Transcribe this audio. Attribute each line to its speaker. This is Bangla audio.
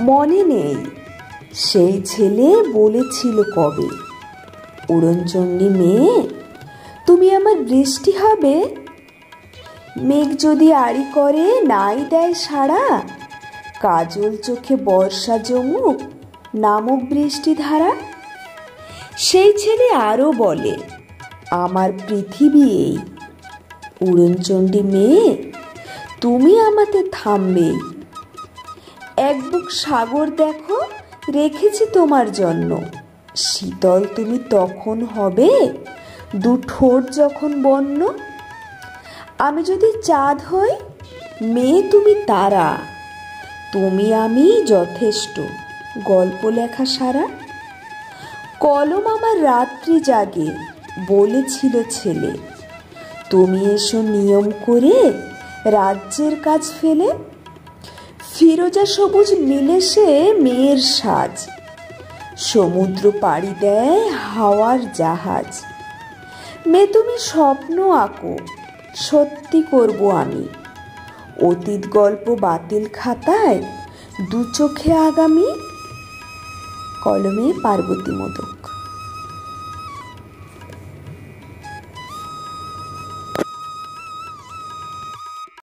Speaker 1: মনে নেই সেই ছেলে বলেছিল কবে, উড়নচণ্ডী মেয়ে তুমি আমার বৃষ্টি হবে। মেঘ যদি আড়ি করে নাই দেয় সাড়া, কাজল চোখে বর্ষা জমুক নামুক বৃষ্টি ধারা। সেই ছেলে আরো বলে আমার পৃথিবী এই, উড়নচণ্ডী মেয়ে তুমি আমাতে থামবে। এক বুক সাগর দেখো রেখেছি তোমার জন্য, শীতল তুমি তখন হবে দু ঠোঁট যখন বন্য। আমি যদি চাঁদ হই মেয়ে তুমি তারা, তুমি আমি যথেষ্ট গল্প লেখা সারা। কলম আমার রাত্রি জাগে বলেছিল ছেলে, তুমি এসো নিয়ম করে রাজ্যের কাজ ফেলে। ফিরোজা সবুজ মিলে সে মেয়ের সাজ, সমুদ্র পাড়ি দেয় হাওয়ার জাহাজ। মেয়ে তুমি স্বপ্ন আঁকো সত্যি করব আমি, অতীত গল্প বাতিল খাতায় দু চোখে আগামী। কলমে পার্বতী মোদক।